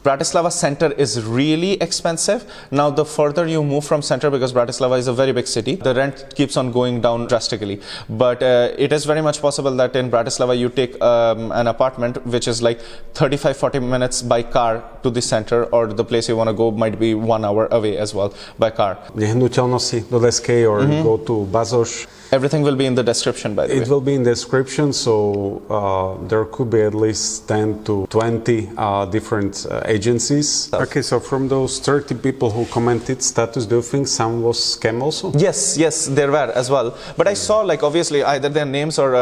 Bratislava center is really expensive. Now the further you move from center, because Bratislava is a very big city, the rent keeps on going down drastically. But it is very much possible that in Bratislava you take an apartment which is like 35-40 minutes by car to the center, or the place you want to go might be 1 hour away as well by car. Nehnuteľnosti do SK or go to Bazos. Everything will be in the description, by the way. It will be in the description, so there could be at least 10 to 20 different agencies. Okay, so from those 30 people who commented status, do you think some was scam also? Yes, there were as well. But I saw, like, obviously either their names or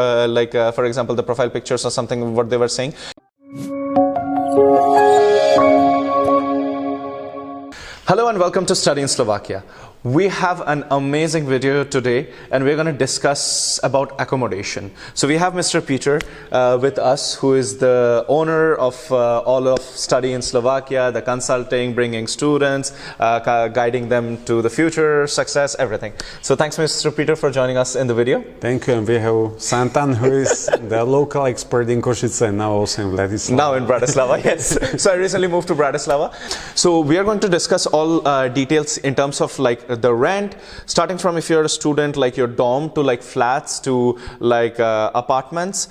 for example, the profile pictures or something, what they were saying. Hello and welcome to Study in Slovakia. We have an amazing video today and we're going to discuss about accommodation. So we have Mr. Peter with us, who is the owner of all of Study in Slovakia, the consulting, bringing students, guiding them to the future, success, everything. So thanks Mr. Peter for joining us in the video. Thank you, and we have Sayantan, who is the local expert in Kosice and now also in Bratislava. Now in Bratislava, yes. So I recently moved to Bratislava. So we are going to discuss all details in terms of like the rent, starting from if you're a student, like your dorm, to like flats, to like apartments.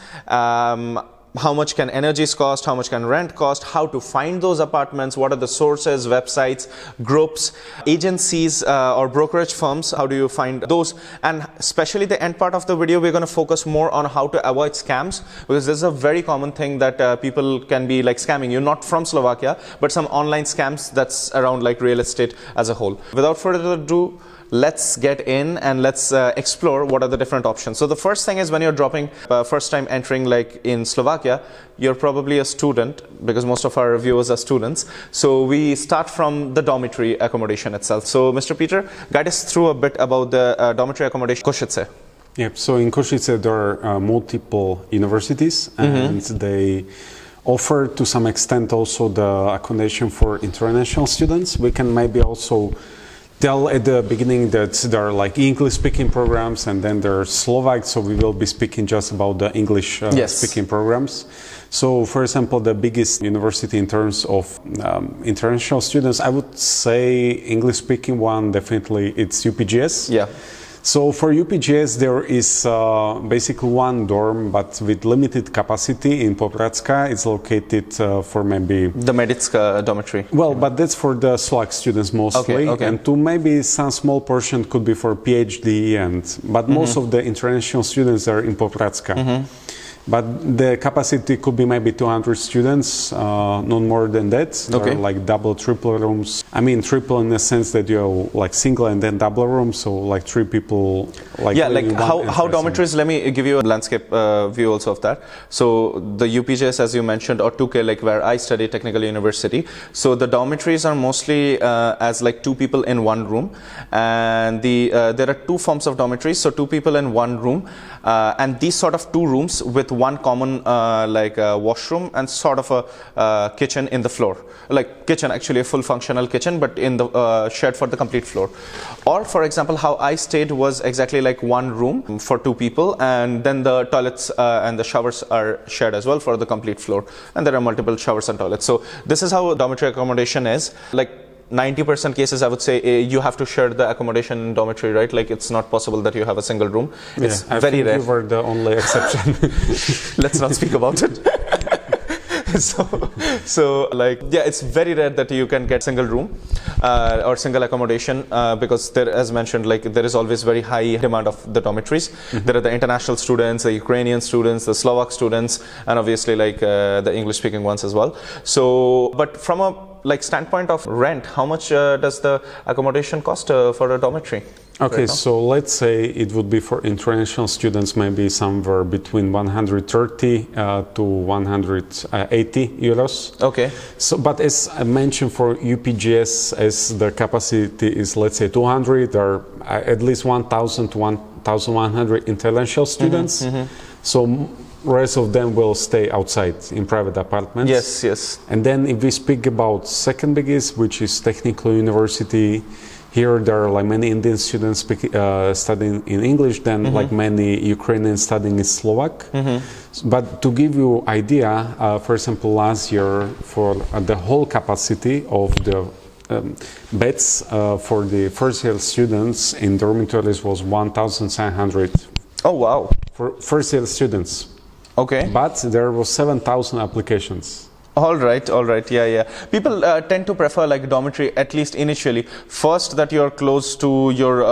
How much can energies cost, how much can rent cost, how to find those apartments, what are the sources, websites, groups, agencies or brokerage firms, how do you find those, and especially the end part of the video we're going to focus more on how to avoid scams, because this is a very common thing that people can be like scamming you, not from Slovakia, but some online scams that's around like real estate as a whole. Without further ado, let's get in and let's explore what are the different options. So the first thing is, when you're dropping first time entering like in Slovakia, you're probably a student, because most of our viewers are students. So we start from the dormitory accommodation itself. So Mr. Peter, guide us through a bit about the dormitory accommodation Kosice. Yep, so in Kosice there are multiple universities and they offer to some extent also the accommodation for international students. We can maybe also tell at the beginning that there are like English speaking programs and then there are Slovak, so we will be speaking just about the English speaking programs. So for example, the biggest university in terms of international students, I would say English speaking one, definitely it's UPJS. Yeah. So for UPJS there is basically one dorm but with limited capacity in Popradska. It's located for maybe the Medicka dormitory. Well, but that's for the Slovak students mostly, okay. And to maybe some small portion could be for PhD, but most of the international students are in Popradska. But the capacity could be maybe 200 students, not more than that. There are like double, triple rooms. I mean, triple in the sense that you have like single and then double rooms, so like 3 people. Like yeah, like how dormitories. Let me give you a landscape view also of that. So the UPJS, as you mentioned, or TUKE, like where I study, Technical University. So the dormitories are mostly as like 2 people in 1 room, and there are 2 forms of dormitories. So 2 people in 1 room, and these sort of 2 rooms with 1 common washroom and sort of a kitchen in the floor, like kitchen, actually a full functional kitchen, but in the shared for the complete floor. Or for example, how I stayed was exactly like 1 room for 2 people, and then the toilets and the showers are shared as well for the complete floor, and there are multiple showers and toilets. So this is how dormitory accommodation is. Like 90% cases, I would say you have to share the accommodation in dormitory, right? Like it's not possible that you have a single room. It's very rare. You were the only exception. Let's not speak about it. So like, yeah, it's very rare that you can get single room or single accommodation because there, as mentioned, like there is always very high demand of the dormitories. There are the international students, the Ukrainian students, the Slovak students, and obviously like the English speaking ones as well. So, but from a like standpoint of rent, how much does the accommodation cost for a dormitory? Okay, right so let's say it would be for international students maybe somewhere between 130 to 180 euros. Okay. So, but as I mentioned, for UPJS, as the capacity is, let's say 200, there are at least 1,000 to 1,100 international students. So rest of them will stay outside in private apartments. Yes. And then if we speak about second biggest, which is Technical University, here there are like many Indian students studying in English, then like many Ukrainians studying in Slovak. But to give you idea, for example, last year for the whole capacity of the beds for the first year students in dormitories was 1,700. Oh wow! For first year students. Okay. But there was 7,000 applications. All right, yeah. People tend to prefer like dormitory, at least initially. First, that you're close to your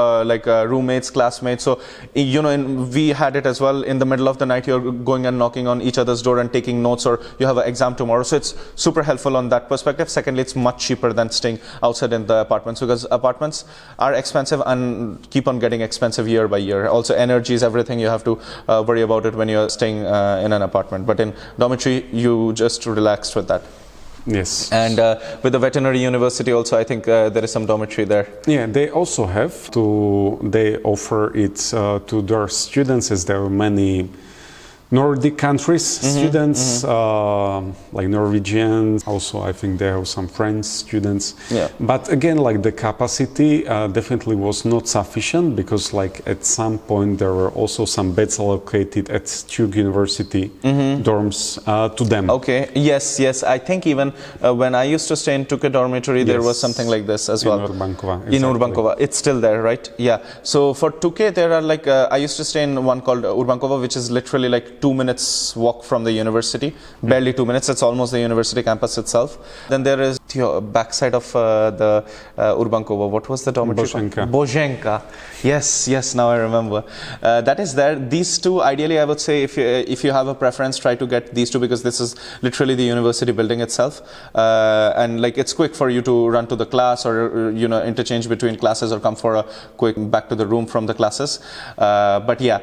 roommates, classmates. So, we had it as well. In the middle of the night, you're going and knocking on each other's door and taking notes, or you have an exam tomorrow. So it's super helpful on that perspective. Secondly, it's much cheaper than staying outside in the apartments, because apartments are expensive and keep on getting expensive year by year. Also, energy is everything. You have to worry about it when you're staying in an apartment. But in dormitory, you just relax with that. Yes. And with the Veterinary University also, I think there is some dormitory there. Yeah, they also they offer it to their students, as there are many Nordic countries, students, like Norwegians, also I think they have some French students. Yeah. But again, like the capacity definitely was not sufficient, because like at some point there were also some beds allocated at TUKE University dorms to them. Okay, yes. I think even when I used to stay in TUKE dormitory, there was something like this as well. In Urbankova. Exactly. In Urbankova. It's still there, right? Yeah. So for TUKE, there are like, I used to stay in one called Urbankova, which is literally like 2 minutes walk from the university, barely 2 minutes. It's almost the university campus itself. Then there is the backside of the Urbankova. What was the dormitory? Bozhenka. Yes. Now I remember. That is there. These two, ideally, I would say, if you have a preference, try to get these two, because this is literally the university building itself, and like it's quick for you to run to the class, or interchange between classes, or come for a quick back to the room from the classes. But yeah,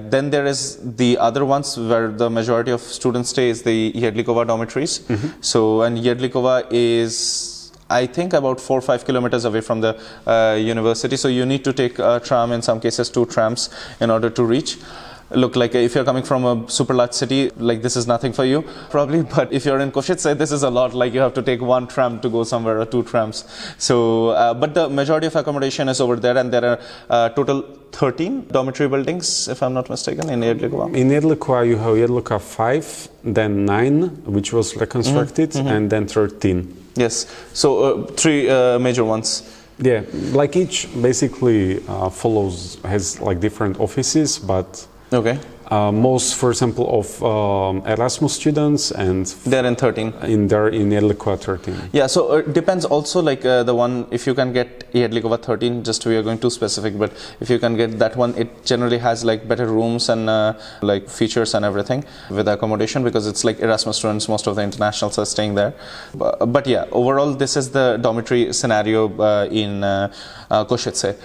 then there is the other ones where the majority of students stay, is the Jedlikova dormitories. So, and Jedlikova is, I think, about 4 or 5 kilometers away from the university. So you need to take a tram, in some cases 2 trams, in order to reach. Look, like if you're coming from a super large city, like this is nothing for you probably, but if you're in Kosice, this is a lot. Like you have to take 1 tram to go somewhere, or 2 trams. So but the majority of accommodation is over there, and there are total 13 dormitory buildings, if I'm not mistaken, in Jedlikova. In Jedlikova you have Jedlikova 5, then 9, which was reconstructed, and then 13. Yes, so 3 major ones. Yeah, like each basically has like different offices, but okay. Most, for example, of Erasmus students, and they're in 13. In Jedlikova 13. Yeah, so it depends also, like the one, if you can get Jedlikova 13, just we are going too specific, but if you can get that one, it generally has like better rooms and like features and everything with accommodation, because it's like Erasmus students, most of the internationals are staying there. But yeah, overall this is the dormitory scenario in Kosice.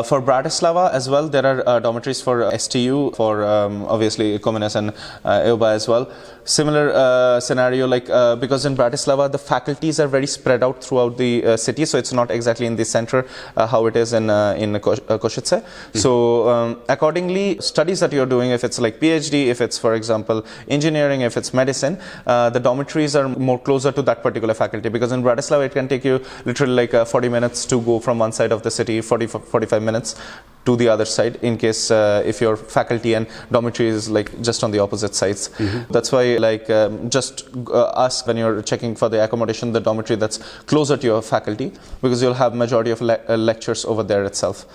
For Bratislava as well, there are dormitories for STU, for obviously Comenius and EUBA as well. Similar scenario, like because in Bratislava the faculties are very spread out throughout the city, so it's not exactly in the center how it is in Kosice. So accordingly, studies that you're doing, if it's like PhD, if it's for example engineering, if it's medicine, the dormitories are more closer to that particular faculty, because in Bratislava it can take you literally like 40 minutes to go from one side of the city, 45 minutes to the other side, in case if your faculty and dormitory is like just on the opposite sides. That's why like just ask when you're checking for the accommodation the dormitory that's closer to your faculty, because you'll have majority of lectures over there itself.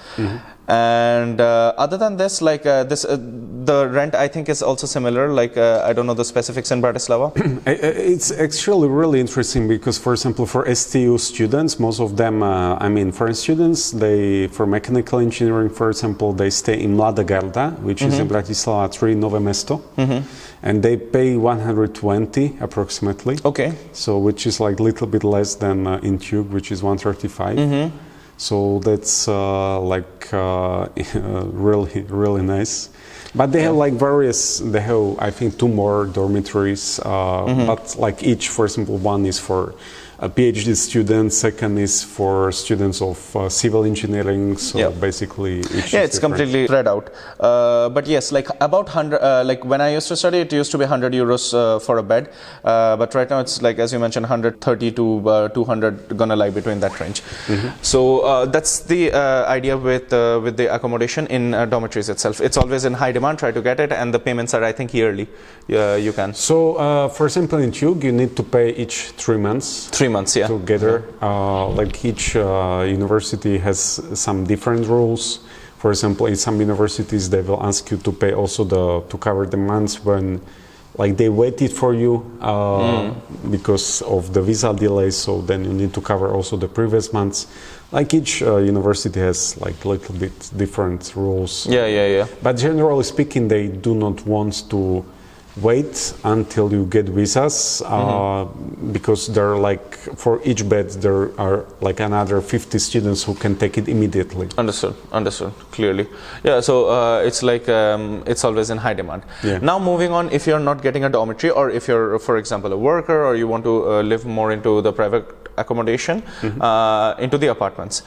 And other than this, like the rent I think is also similar. Like I don't know the specifics in Bratislava. It's actually really interesting, because for example for STU students, most of them, I mean foreign students, for mechanical engineering for example, they stay in Mladá Garda, which is in Bratislava 3, Nové Mesto, and they pay 120 approximately. Okay. So which is like a little bit less than in TUKE, which is 135. So that's really nice. But they have like they have I think 2 more dormitories, but like each, for example, one is for PhD students, second is for students of civil engineering, so basically each it's different. Completely spread out. But yes, like about 100, like when I used to study, it used to be 100 euros for a bed, but right now it's like, as you mentioned, 130 to 200 gonna lie between that range. So that's the idea with the accommodation in dormitories itself. It's always in high demand, try to get it, and the payments are, I think, yearly. You can. So for example, in TUKE, you need to pay each 3 months. 3 months, yeah. Together. Like each university has some different rules. For example, in some universities, they will ask you to pay also to cover the months when, like, they waited for you because of the visa delays. So then you need to cover also the previous months. Like each university has like a little bit different rules. Yeah. But generally speaking, they do not want to wait until you get visas because there are like for each bed there are like another 50 students who can take it immediately. Understood clearly. Yeah, so it's like it's always in high demand. Now moving on, if you're not getting a dormitory, or if you're, for example, a worker, or you want to live more into the private accommodation, into the apartments.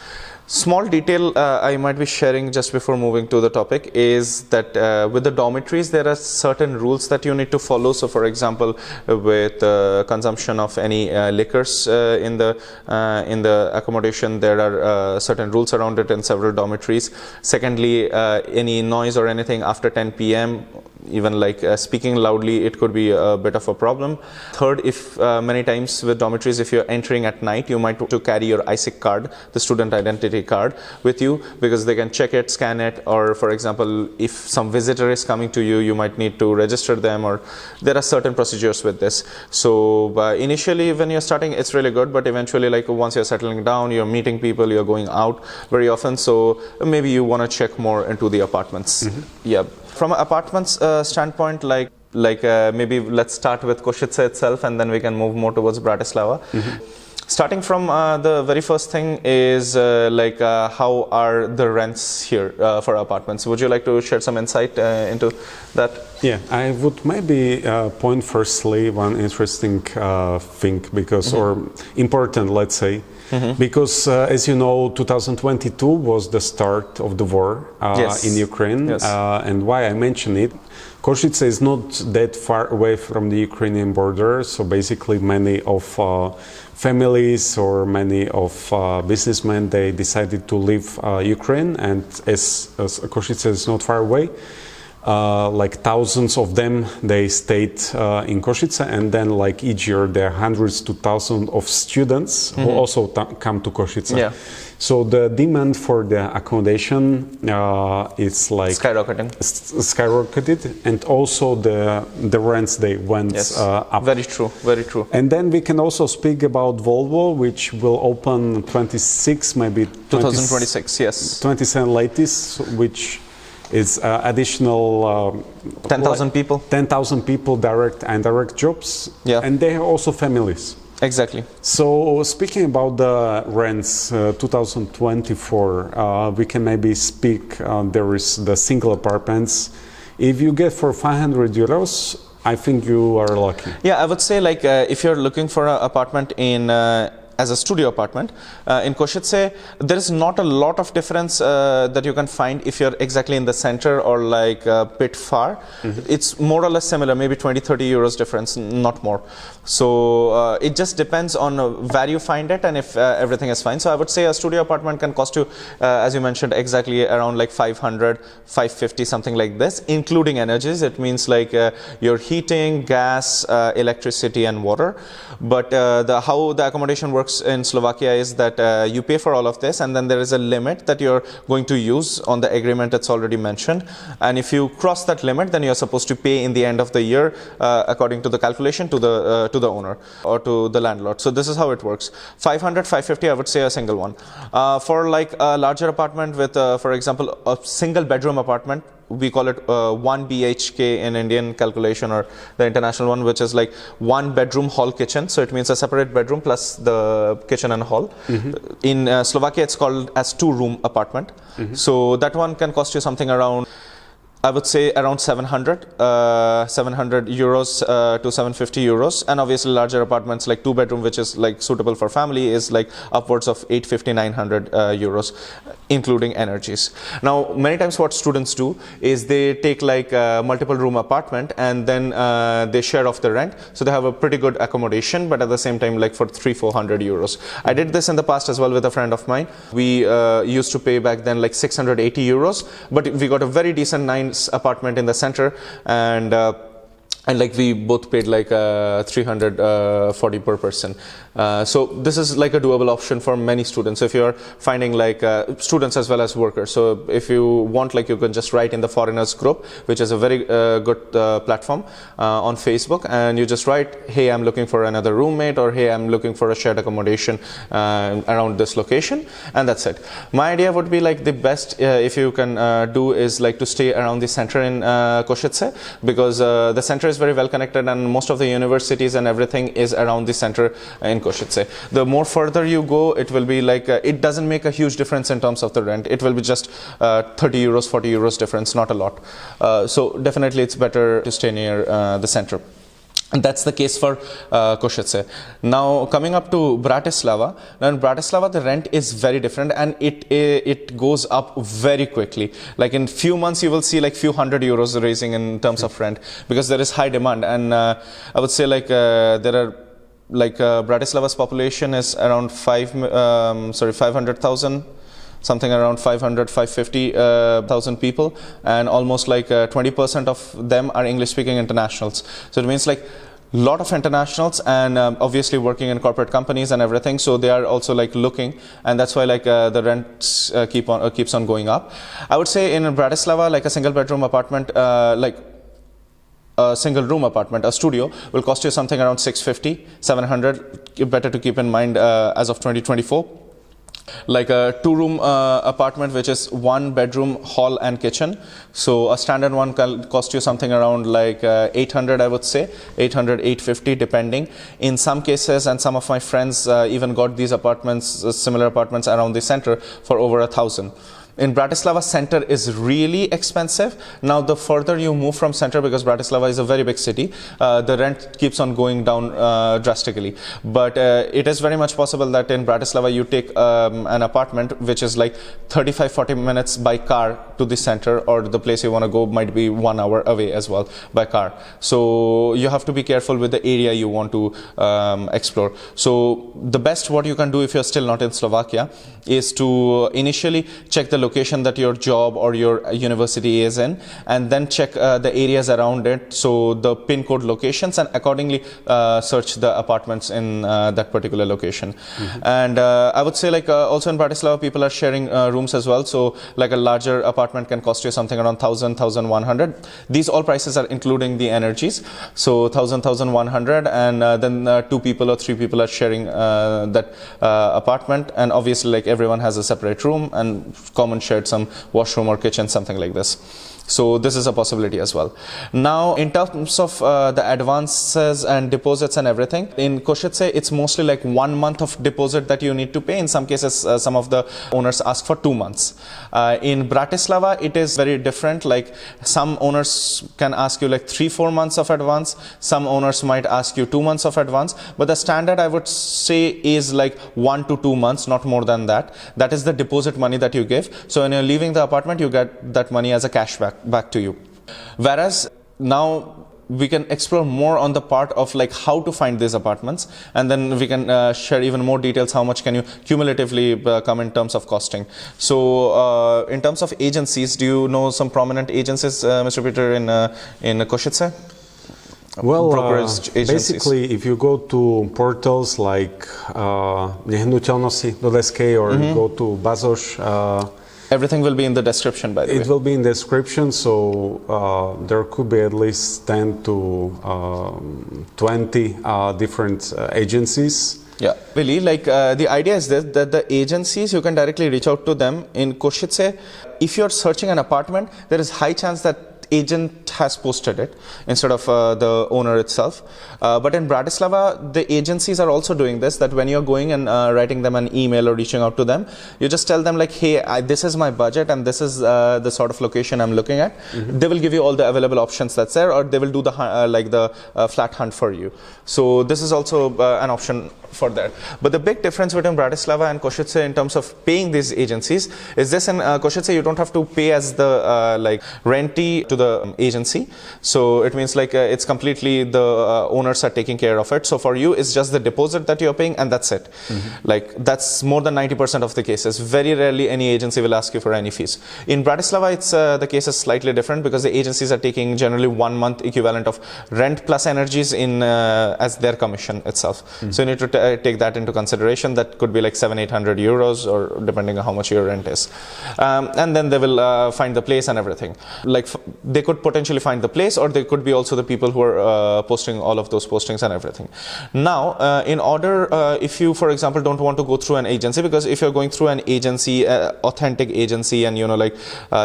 Small detail I might be sharing just before moving to the topic is that with the dormitories there are certain rules that you need to follow. So for example, with consumption of any liquors in the accommodation, there are certain rules around it in several dormitories. Secondly, any noise or anything after 10 p.m., even like speaking loudly, it could be a bit of a problem. Third, if many times with dormitories, if you're entering at night, you might want to carry your ISIC card, the student identity card, with you, because they can check it, scan it, or for example, if some visitor is coming to you, you might need to register them, or there are certain procedures with this. So initially when you're starting, it's really good, but eventually, like once you're settling down, you're meeting people, you're going out very often, so maybe you want to check more into the apartments. From an apartments standpoint, like maybe let's start with Kosice itself, and then we can move more towards Bratislava. Starting from the very first thing is how are the rents here for apartments? Would you like to share some insight into that? Yeah, I would maybe point firstly one interesting thing, because or important, let's say. Because as you know, 2022 was the start of the war in Ukraine, and why I mention it, Kosice is not that far away from the Ukrainian border, so basically many of families or many of businessmen, they decided to leave Ukraine, and as Kosice is not far away, like thousands of them, they stayed in Kosice, and then like each year there are hundreds to thousands of students who also come to Kosice. So the demand for the accommodation is like skyrocketed, and also the rents, they went up. Very true. And then we can also speak about Volvo, which will open 26, maybe 2026, yes. 27 latest, which is additional 10,000 people. 10,000 people, direct and indirect jobs, and they have also families. Exactly. So speaking about the rents, 2024, we can maybe speak, there is the single apartments. If you get for 500 euros, I think you are lucky. Yeah, I would say like if you're looking for an apartment in as a studio apartment in Kosice, there is not a lot of difference that you can find if you're exactly in the center or like a bit far. It's more or less similar, maybe 20-30 euros difference, not more. So it just depends on where you find it and if everything is fine. So I would say a studio apartment can cost you, as you mentioned, exactly around like 500, 550, something like this, including energies. It means like your heating, gas, electricity and water. But how the accommodation works in Slovakia is that you pay for all of this, and then there is a limit that you're going to use on the agreement that's already mentioned. And if you cross that limit, then you're supposed to pay in the end of the year according to the calculation to the owner or to the landlord. So this is how it works. 500, 550, I would say a single one. For like a larger apartment with, for example, a single bedroom apartment, we call it 1 BHK in Indian calculation, or the international one, which is like 1 bedroom hall kitchen. So it means a separate bedroom plus the kitchen and hall. In Slovakia, it's called as 2-room apartment. So that one can cost you something around I would say around 700 euros to 750 euros, and obviously larger apartments like 2-bedroom, which is like suitable for family, is like upwards of 850, 900 euros, including energies. Now, many times what students do is they take like a multiple room apartment and then they share off the rent, so they have a pretty good accommodation, but at the same time like for 300-400 euros. I did this in the past as well with a friend of mine. We used to pay back then like 680 euros, but we got a very decent nice apartment in the center, and like we both paid like 340 per person. So this is like a doable option for many students if you're finding like students as well as workers. So if you want, like, you can just write in the foreigners group, which is a very good platform on Facebook, and you just write, hey, I'm looking for another roommate, or hey, I'm looking for a shared accommodation around this location, and that's it. My idea would be like the best if you can do is like to stay around the center in Kosice, because the center is very well connected and most of the universities and everything is around the center in Kosice. The more further you go, it will be like it doesn't make a huge difference in terms of the rent. It will be just 30 euros, 40 euros difference, not a lot. So definitely it's better to stay near the center. And that's the case for Kosice. Now coming up to Bratislava. Now in Bratislava the rent is very different, and it goes up very quickly. Like in few months you will see like few hundred euros raising in terms of rent, because there is high demand. And I would say like there are like Bratislava's population is around 500,000. Something around 550,000 people, and almost like 20% of them are English-speaking internationals. So it means like lot of internationals, and obviously working in corporate companies and everything. So they are also like looking, and that's why like the rents keeps on going up. I would say in Bratislava, like a single bedroom apartment, like a single room apartment, a studio, will cost you something around 650, 700. Better to keep in mind as of 2024. Like a 2-room apartment, which is 1 bedroom, hall and kitchen. So a standard one can cost you something around like 800, I would say, 800, 850 depending. In some cases, and some of my friends even got these apartments, similar apartments around the center for over 1,000. In Bratislava, center is really expensive. Now the further you move from center, because Bratislava is a very big city, the rent keeps on going down drastically. But it is very much possible that in Bratislava you take an apartment which is like 35-40 minutes by car to the center, or the place you want to go might be 1 hour away as well by car. So you have to be careful with the area you want to explore. So the best what you can do if you're still not in Slovakia is to initially check the location that your job or your university is in, and then check the areas around it, so the pin code locations, and accordingly search the apartments in that particular location. And I would say like also in Bratislava people are sharing rooms as well, so like a larger apartment can cost you something around 1,000, 1,100. These all prices are including the energies, so 1,000, 1,100, and then 2 people or 3 people are sharing that apartment, and obviously like everyone has a separate room and common shared some washroom or kitchen, something like this. So this is a possibility as well. Now in terms of the advances and deposits and everything, in Kosice it's mostly like 1 month of deposit that you need to pay. In some cases some of the owners ask for 2 months. In Bratislava it is very different. Like some owners can ask you like 3-4 months of advance, some owners might ask you 2 months of advance, but the standard I would say is like 1 to 2 months, not more than that. That is the deposit money that you give. So when you're leaving the apartment you get that money as a cashback back to you. Whereas now we can explore more on the part of like how to find these apartments, and then we can share even more details how much can you cumulatively come in terms of costing. So in terms of agencies, do you know some prominent agencies, Mr. Peter, in Kosice? Well, basically, if you go to portals like nehnuteľnosti.sk or you go to Bazos, everything will be in the description, by the way. It will be in the description, so there could be at least 10 to 20 different agencies. Yeah, really, like the idea is this, that the agencies, you can directly reach out to them in Kosice. If you're searching an apartment, there is high chance that agent has posted it instead of the owner itself. But in Bratislava, the agencies are also doing this, that when you're going and writing them an email or reaching out to them, you just tell them like, hey, this is my budget and this is the sort of location I'm looking at. They will give you all the available options that's there, or they will do the flat hunt for you. So this is also an option for that. But the big difference between Bratislava and Kosice in terms of paying these agencies is this: in Kosice you don't have to pay as the rentee to the agency. So it means it's completely the owners are taking care of it. So for you it's just the deposit that you're paying and that's it. That's more than 90% of the cases. Very rarely any agency will ask you for any fees. In Bratislava it's the case is slightly different because the agencies are taking generally 1 month equivalent of rent plus energies in as their commission itself. So you need to take that into consideration. That could be like 700-800 euros, or depending on how much your rent is. And then they will find the place and everything. They could potentially find the place, or they could be also the people who are posting all of those postings and everything. Now, in order, if you, for example, don't want to go through an agency, because if you're going through an agency, authentic agency, and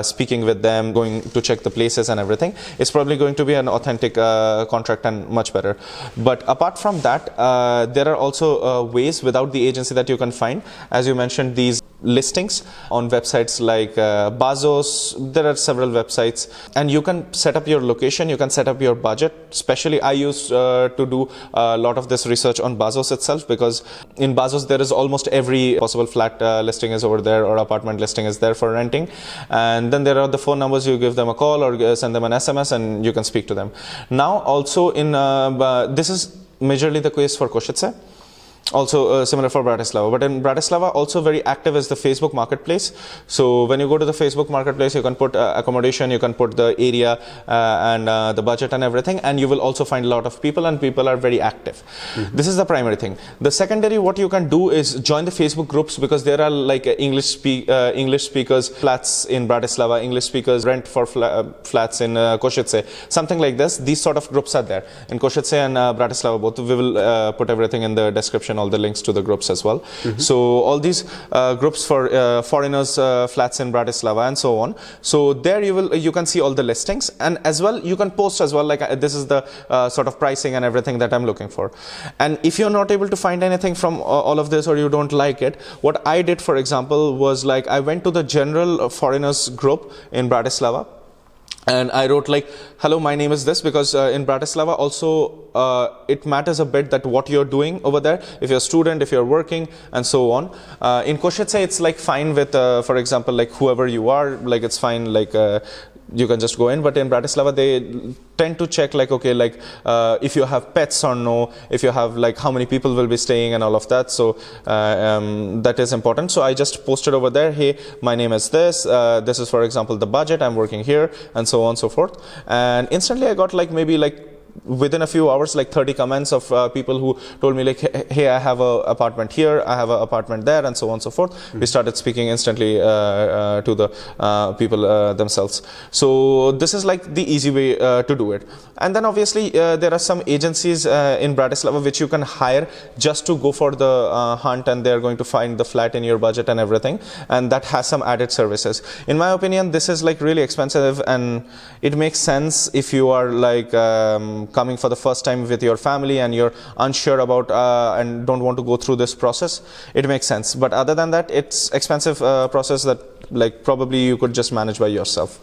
speaking with them, going to check the places and everything, it's probably going to be an authentic contract and much better. But apart from that, there are also ways without the agency that you can find. As you mentioned, these listings on websites like Bazos. There are several websites, and you can set up your location, you can set up your budget. Especially I used to do a lot of this research on Bazos itself, because in Bazos there is almost every possible flat listing is over there, or apartment listing is there for renting. And then there are the phone numbers. You give them a call or send them an SMS and you can speak to them. Now also in this is majorly the case for Kosice. Also similar for Bratislava, but in Bratislava also very active is the Facebook marketplace. So when you go to the Facebook marketplace, you can put accommodation, you can put the area and the budget and everything, and you will also find a lot of people, and people are very active. This is the primary thing. The secondary, what you can do is join the Facebook groups, because there are like English speakers flats in Bratislava, English speakers rent for flats in Kosice, something like this. These sort of groups are there in Kosice and Bratislava both. We will put everything in the description, all the links to the groups as well. So all these groups for foreigners flats in Bratislava and so on. So there you can see all the listings, and as well you can post as well, like this is the sort of pricing and everything that I'm looking for. And if you're not able to find anything from all of this, or you don't like it, what I did, for example, was like I went to the general foreigners group in Bratislava, and I wrote like, hello, my name is this, because in Bratislava also it matters a bit that what you're doing over there, if you're a student, if you're working, and so on. In Kosice it's like fine with, for example, like whoever you are, like it's fine, like you can just go in. But in Bratislava they tend to check like, okay, like if you have pets or no, if you have like how many people will be staying and all of that. So that is important. So I just posted over there, hey, my name is this, this is for example the budget, I'm working here, and so on and so forth. And instantly I got like maybe like within a few hours like 30 comments of people who told me like, hey, I have an apartment here, I have an apartment there, and so on and so forth. We started speaking instantly to the people themselves. So this is like the easy way to do it. And then obviously there are some agencies in Bratislava which you can hire just to go for the hunt, and they're going to find the flat in your budget and everything, and that has some added services. In my opinion, this is like really expensive, and it makes sense if you are like coming for the first time with your family and you're unsure about and don't want to go through this process. It makes sense. But other than that, it's expensive process that like probably you could just manage by yourself.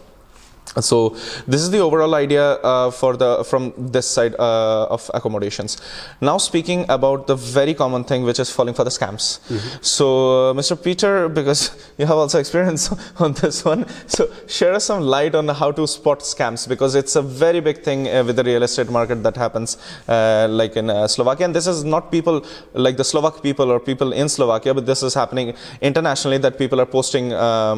So this is the overall idea from this side of accommodations. Now speaking about the very common thing, which is falling for the scams. So Mr. Peter, because you have also experience on this one, so share us some light on how to spot scams, because it's a very big thing with the real estate market that happens like in Slovakia. And this is not people like the Slovak people or people in Slovakia, but this is happening internationally, that people are posting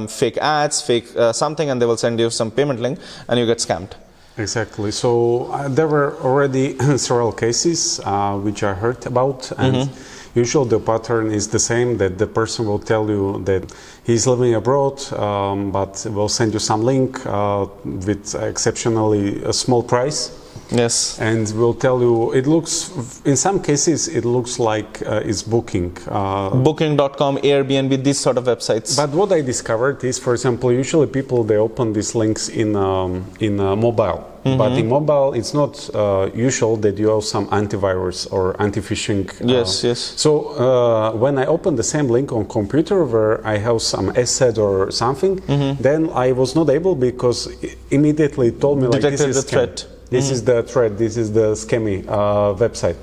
fake ads, fake something, and they will send you some payment link and you get scammed. Exactly. So there were already several cases which I heard about, and usually the pattern is the same, that the person will tell you that he's living abroad, but will send you some link with exceptionally a small price. Yes. And we'll tell you, it looks, in some cases, it looks like it's booking. Booking.com, Airbnb, these sort of websites. But what I discovered is, for example, usually people, they open these links in mobile. But in mobile, it's not usual that you have some antivirus or anti-phishing. Yes, yes. So when I open the same link on computer where I have some asset or something, then I was not able, because immediately it told me like, detected this is the threat. This is the threat. This is the scammy website.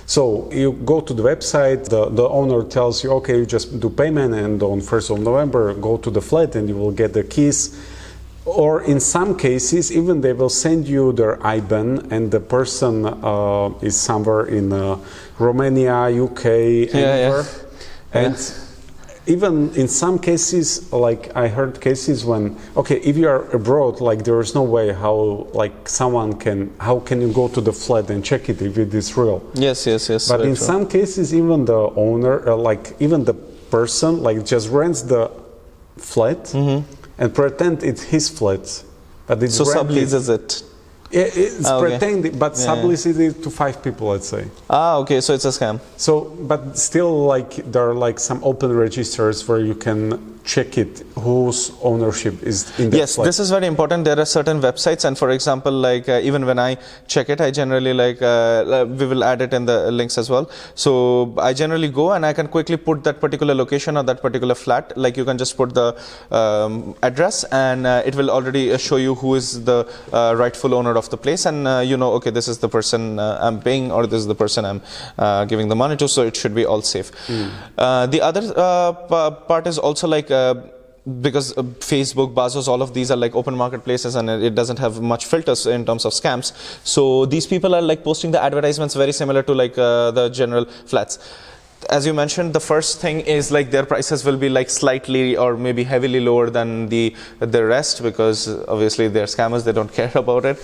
So you go to the website, the owner tells you, okay, you just do payment, and on 1st of November, go to the flat and you will get the keys. Or in some cases, even they will send you their IBAN, and the person is somewhere in Romania, UK, anywhere. And even in some cases, like I heard cases when, okay, if you are abroad, like there is no way how, like someone can, how can you go to the flat and check it if it is real? Yes, yes, yes. But in some cases, even the owner, like even the person, like just rents the flat and pretend it's his flat. But it's so subleases it. It's pretending, but subleases it to 5 people, let's say. Okay, so it's a scam. So, but still, like there are like some open registers where you can check it, whose ownership is in the Yes, flat. this is very important. There are certain websites, and for example, like even when I check it, I generally like we will add it in the links as well. So I generally go and I can quickly put that particular location or that particular flat. Like you can just put the address, and it will already show you who is the rightful owner of the place, and you know, okay, this is the person I'm paying, or this is the person I'm giving the money to, so it should be all safe. The other part is also like because Facebook, Bazos, all of these are like open marketplaces, and it doesn't have much filters in terms of scams. So these people are like posting the advertisements very similar to like the general flats. As you mentioned, the first thing is like their prices will be like slightly or maybe heavily lower than the rest, because obviously they're scammers, they don't care about it.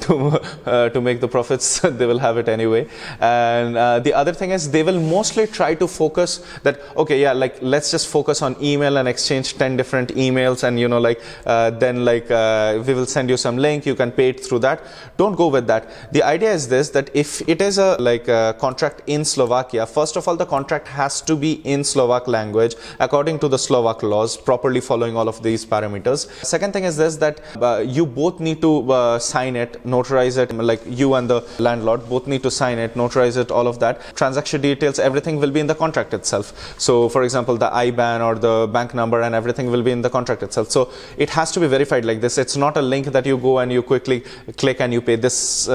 to make the profits, they will have it anyway. And the other thing is they will mostly try to focus that, okay, yeah, like let's just focus on email and exchange 10 different emails, and you know, like then like we will send you some link, you can pay it through that. Don't go with that. The idea is this, that if it is a like a contract in Slovakia, first of all, the contract has to be in Slovak language according to the Slovak laws, properly following all of these parameters. Second thing is this, that you both need to sign it, notarize it, like you and the landlord both need to sign it, notarize it, all of that. Transaction details, everything will be in the contract itself. So for example, the IBAN or the bank number and everything will be in the contract itself. So it has to be verified like this. It's not a link that you go and you quickly click and you pay. This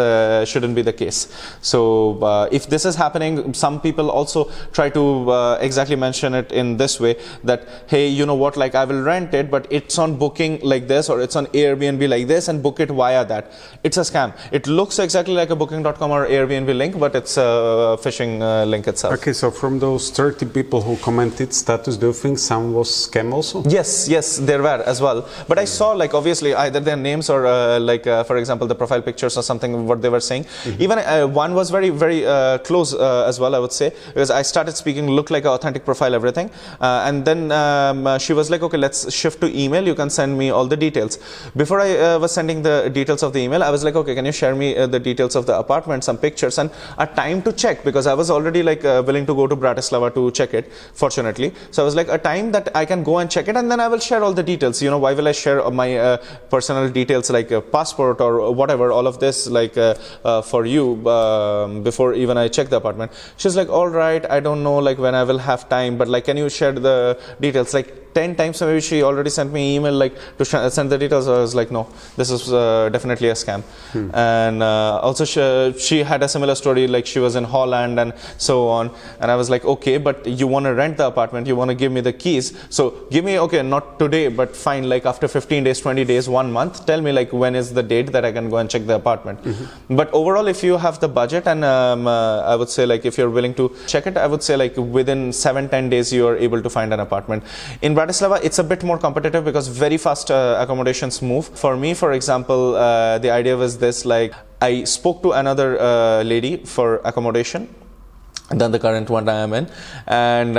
shouldn't be the case. So if this is happening, some people also try to exactly mention it in this way, that hey, you know what, like I will rent it, but it's on booking like this, or it's on Airbnb like this, and book it via that. It's a scam. It looks exactly like a booking.com or Airbnb link, but it's a phishing link itself. Okay, so from those 30 people who commented status, do you think some was scam also? Yes, yes, there were as well. But I saw like obviously either their names or for example the profile pictures or something, what they were saying. Even one was very, very close as well, I would say, because I started speaking, looked like an authentic profile, everything. And then she was like, okay, let's shift to email. You can send me all the details. Before I was sending the details of the email, I was like, okay, can you share me the details of the apartment, some pictures, and a time to check, because I was already like willing to go to Bratislava to check it, fortunately. So I was like, a time that I can go and check it, and then I will share all the details. You know, why will I share my personal details like a passport or whatever, all of this like for you before even I check the apartment. She's like, all right, I don't know like when I will have time, but like can you share the details? Like 10 times maybe she already sent me email like to send the details. I was like, no, this is definitely a scam. And also she had a similar story, like she was in Holland and so on, and I was like, okay, but you want to rent the apartment, you want to give me the keys, so give me, okay, not today, but fine, like after 15 days, 20 days, 1 month, tell me like when is the date that I can go and check the apartment. But overall, if you have the budget, and I would say like if you're willing to check it, I would say like within 7-10 days you are able to find an apartment. In Bratislava, it's a bit more competitive because very fast accommodations move. For me, for example, the idea was this, like I spoke to another lady for accommodation than the current one I am in, and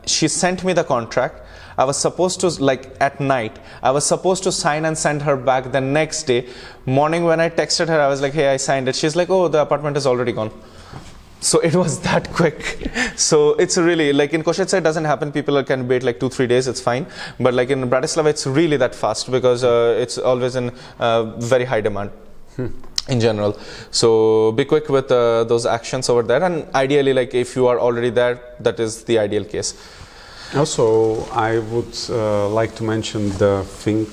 she sent me the contract. I was supposed to, like at night, I was supposed to sign and send her back the next day. Morning when I texted her, I was like, hey, I signed it. She's like, oh, the apartment is already gone. So it was that quick. So it's really, like in Kosice it doesn't happen. People can wait like 2-3 days, it's fine. But like in Bratislava, it's really that fast because it's always in very high demand. In general. So be quick with those actions over there, and ideally, like if you are already there, that is the ideal case. Also, I would like to mention the thing,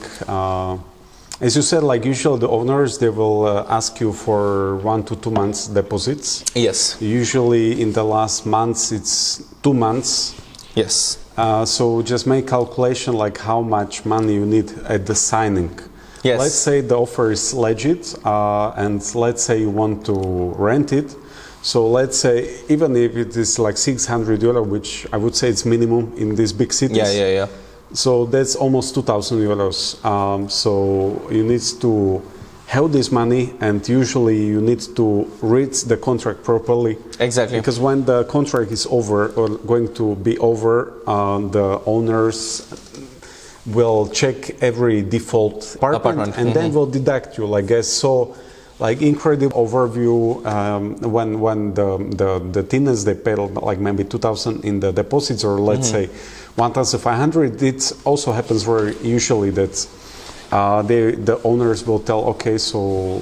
as you said, like usually the owners, they will ask you for 1 to 2 months deposits. Yes. Usually in the last months, it's 2 months. Yes. So just make calculation like how much money you need at the signing. Yes. Let's say the offer is legit, and let's say you want to rent it. So let's say even if it is like €600, which I would say it's minimum in these big cities. Yeah. So that's almost €2,000. So you need to have this money, and usually you need to read the contract properly. Exactly. Because when the contract is over or going to be over, the owners will check every default apartment and then will deduct you, I guess. So like incredible overview when the tenants, they pay like maybe 2,000 in the deposits, or let's say 1,500. It also happens very usually that the owners will tell, okay, so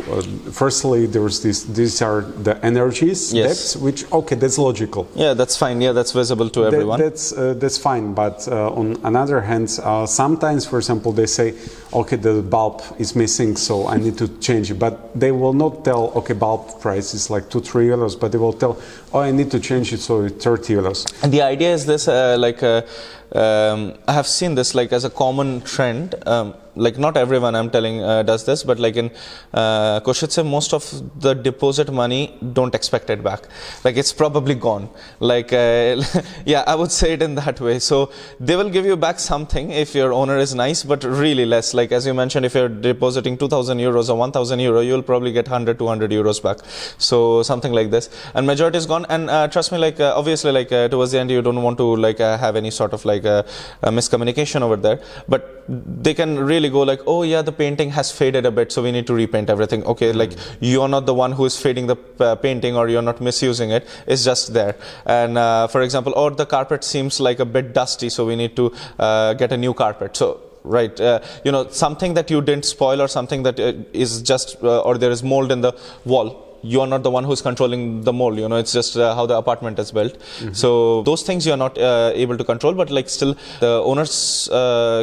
firstly there's these are the energies, debts, which okay, that's logical. Yeah, that's fine. Yeah, that's visible to everyone. That's fine. But on another hand, sometimes, for example, they say, okay, the bulb is missing, so I need to change it. But they will not tell, okay, bulb price is like €2-3, but they will tell, oh, I need to change it, so it's €30. And the idea is this, I have seen this like as a common trend. Like not everyone, I'm telling, does this, but like in Kosice, most of the deposit money don't expect it back. Like it's probably gone. Like yeah, I would say it in that way. So they will give you back something if your owner is nice, but really less. Like as you mentioned, if you're depositing €2,000 or €1,000, you'll probably get €100-200 back. So something like this, and majority is gone. And trust me, like obviously, like towards the end, you don't want to like have any sort of like a miscommunication over there, but they can really go like, oh yeah, the painting has faded a bit, so we need to repaint everything. Okay, like you're not the one who is fading the painting, or you're not misusing it, it's just there. And for example, or the carpet seems like a bit dusty, so we need to get a new carpet. So right, you know, something that you didn't spoil, or something that is just or there is mold in the wall, you are not the one who's controlling the mold, you know, it's just how the apartment is built. So those things you are not able to control, but like still the owners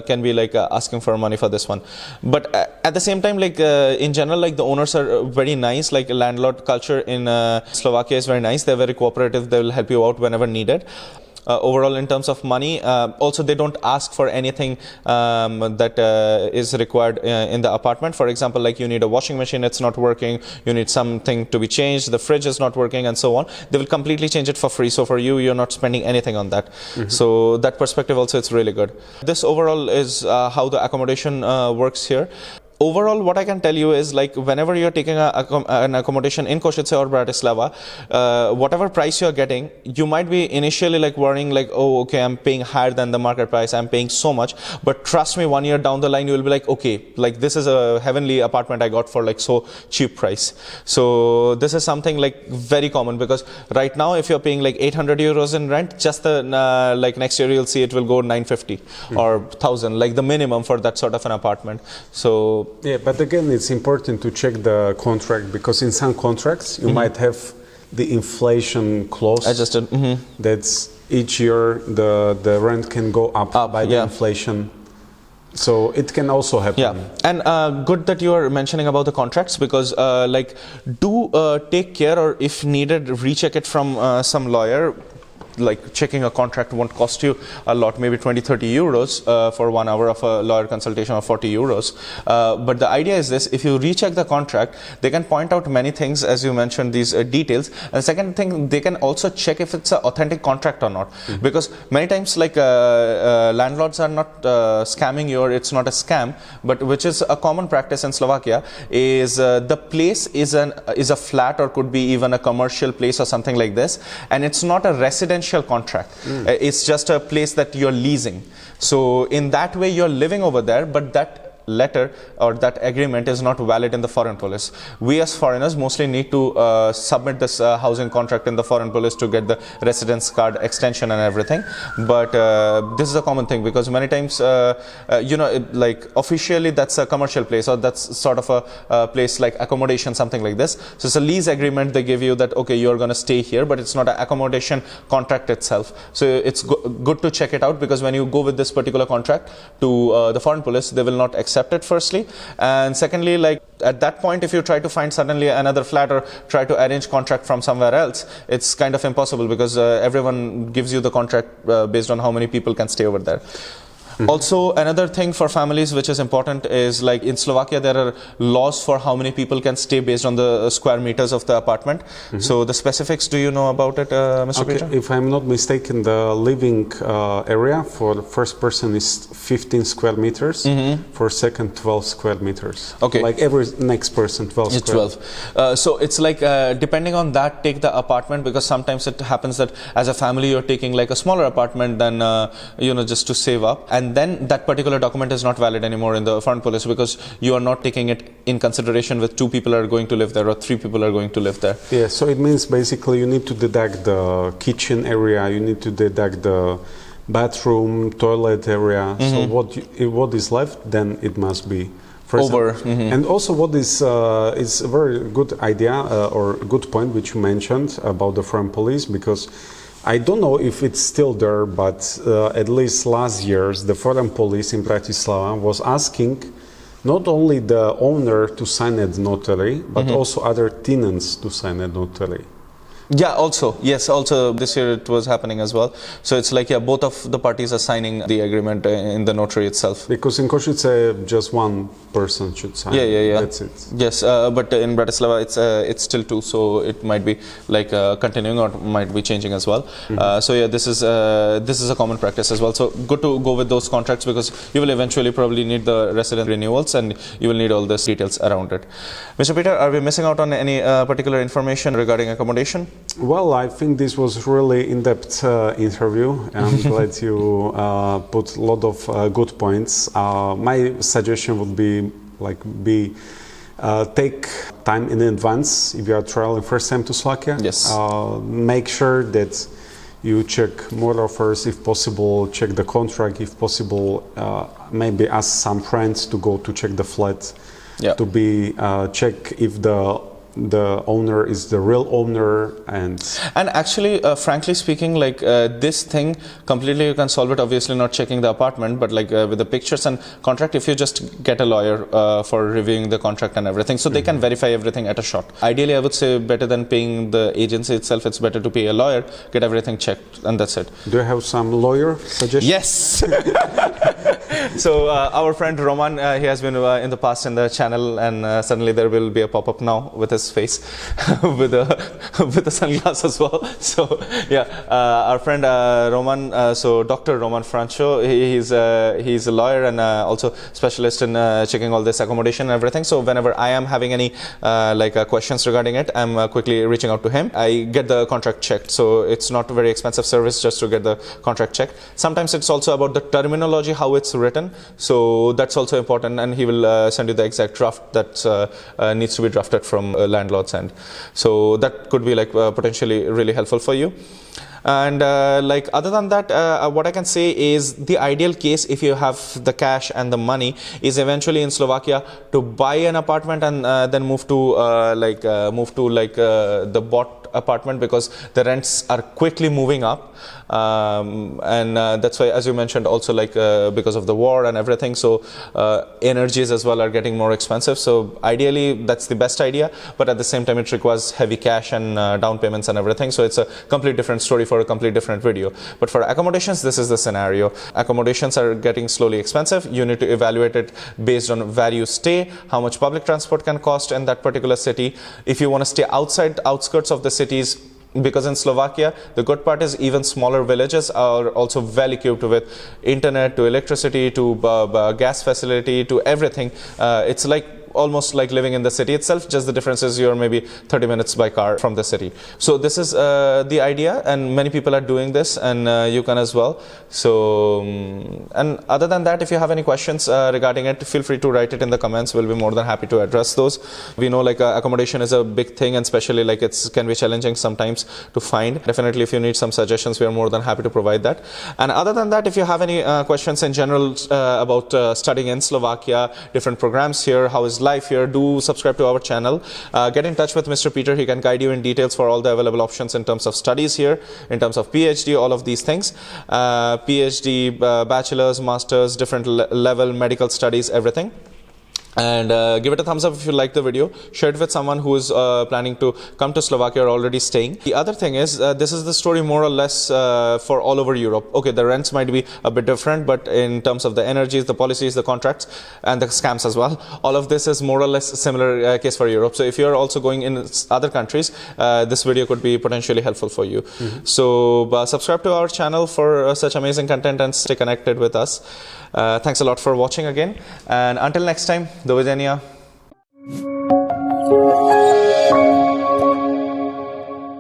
can be like asking for money for this one. But at the same time, like in general, like the owners are very nice. Like landlord culture in Slovakia is very nice. They're very cooperative. They will help you out whenever needed. Overall, in terms of money, also they don't ask for anything that is required in the apartment. For example, like you need a washing machine, it's not working, you need something to be changed, the fridge is not working, and so on. They will completely change it for free. So for you, you're not spending anything on that. So that perspective also, it's really good. This overall is how the accommodation works here. Overall, what I can tell you is, like, whenever you're taking an accommodation in Kosice or Bratislava, whatever price you're getting, you might be initially like worrying like, oh, okay, I'm paying higher than the market price, I'm paying so much. But trust me, 1 year down the line, you will be like, okay, like this is a heavenly apartment I got for like so cheap price. So this is something like very common, because right now, if you're paying like €800 in rent, just the like next year you'll see it will go 950 or 1,000, like the minimum for that sort of an apartment. So yeah, but again, it's important to check the contract, because in some contracts you might have the inflation clause. Adjusted. That's each year the rent can go up by the inflation. So it can also happen. Yeah, and good that you are mentioning about the contracts, because like do take care, or if needed, recheck it from some lawyer. Like checking a contract won't cost you a lot, maybe 20-30 euros for 1 hour of a lawyer consultation, or 40 euros. But the idea is this: if you recheck the contract, they can point out many things, as you mentioned, these details. And the second thing, they can also check if it's an authentic contract or not, because many times like landlords are not scamming you, or it's not a scam, but which is a common practice in Slovakia, is the place is a flat, or could be even a commercial place or something like this, and it's not a residential residential contract. It's just a place that you're leasing. So in that way, you're living over there, but that letter or that agreement is not valid in the foreign police. We as foreigners mostly need to submit this housing contract in the foreign police to get the residence card extension and everything. But this is a common thing, because many times like officially that's a commercial place, or that's sort of a place like accommodation, something like this. So it's a lease agreement they give you that, okay, you're going to stay here, but it's not an accommodation contract itself. So it's good to check it out, because when you go with this particular contract to the foreign police, they will not accept it firstly, and secondly, like at that point, if you try to find suddenly another flat or try to arrange contract from somewhere else, it's kind of impossible, because everyone gives you the contract based on how many people can stay over there. Also, another thing for families which is important is, like in Slovakia, there are laws for how many people can stay based on the square meters of the apartment. So the specifics, do you know about it, Mr. Peter? If I'm not mistaken, the living area for the first person is 15 square meters, for second 12 square meters. Okay. Like every next person, 12 it's square. 12. So it's like, depending on that, take the apartment, because sometimes it happens that as a family, you're taking like a smaller apartment than, just to save up. And then that particular document is not valid anymore in the foreign police, because you are not taking it in consideration with 2 people are going to live there or 3 people are going to live there. Yeah, so it means basically you need to deduct the kitchen area, you need to deduct the bathroom, toilet area. So what is left, then it must be over. And also what is a very good idea or good point which you mentioned about the foreign police, because I don't know if it's still there, but at least last years, the foreign police in Bratislava was asking not only the owner to sign a notary, but also other tenants to sign a notary. Yeah, also, yes, also this year it was happening as well. So it's like, yeah, both of the parties are signing the agreement in the notary itself. Because in Kosice, just one person should sign. Yeah. That's it. Yes, but in Bratislava, it's still 2, so it might be like continuing or might be changing as well. So yeah, this is a common practice as well. So good to go with those contracts, because you will eventually probably need the resident renewals, and you will need all these details around it. Mr. Peter, are we missing out on any particular information regarding accommodation? Well, I think this was really in-depth interview. I'm glad you put a lot of good points. My suggestion would be take time in advance if you are traveling first time to Slovakia. Yes. Make sure that you check more offers if possible, check the contract if possible, maybe ask some friends to go to check the flat, to be check if the owner is the real owner. And actually, frankly speaking, like this thing completely you can solve it, obviously not checking the apartment, but like with the pictures and contract, if you just get a lawyer for reviewing the contract and everything, so they can verify everything at a shot. Ideally, I would say better than paying the agency itself, it's better to pay a lawyer, get everything checked, and that's it. Do you have some lawyer suggestions? Yes. So our friend Roman, he has been in the past in the channel, and suddenly there will be a pop-up now with his face with the sunglasses as well. So yeah, our friend Roman, so Dr. Roman Franco, he's a lawyer and also specialist in checking all this accommodation and everything. So whenever I am having any questions regarding it, I'm quickly reaching out to him. I get the contract checked, so it's not a very expensive service just to get the contract checked. Sometimes it's also about the terminology, how it's written, so that's also important, and he will send you the exact draft that needs to be drafted from landlord's end. So that could be like potentially really helpful for you. And like other than that, what I can say is the ideal case, if you have the cash and the money, is eventually in Slovakia to buy an apartment and then move to the bought apartment, because the rents are quickly moving up, and that's why, as you mentioned, also like because of the war and everything, so energies as well are getting more expensive. So ideally that's the best idea, but at the same time it requires heavy cash and down payments and everything, so it's a complete different story for a complete different video. But for accommodations, this is the scenario. Accommodations are getting slowly expensive. You need to evaluate it based on where you stay, how much public transport can cost in that particular city. If you want to stay outside the outskirts of the cities, because in Slovakia, the good part is even smaller villages are also well equipped with internet, to electricity, to gas facility, to everything. It's like almost like living in the city itself, just the difference is you're maybe 30 minutes by car from the city. So this is the idea, and many people are doing this, and you can as well. So and other than that, if you have any questions regarding it, feel free to write it in the comments. We'll be more than happy to address those. We know like accommodation is a big thing, and especially like it can be challenging sometimes to find. Definitely if you need some suggestions, we are more than happy to provide that. And other than that, if you have any questions in general about studying in Slovakia, different programs here, how is life here, do subscribe to our channel. Get in touch with Mr. Peter. He can guide you in details for all the available options in terms of studies here, in terms of PhD, all of these things. PhD, bachelor's, master's, different level, medical studies, everything. And give it a thumbs up if you like the video. Share it with someone who is planning to come to Slovakia or already staying. The other thing is, this is the story more or less for all over Europe. Okay, the rents might be a bit different, but in terms of the energies, the policies, the contracts, and the scams as well, all of this is more or less a similar case for Europe. So if you're also going in other countries, this video could be potentially helpful for you. So subscribe to our channel for such amazing content and stay connected with us. Thanks a lot for watching again, and until next time, do vidania.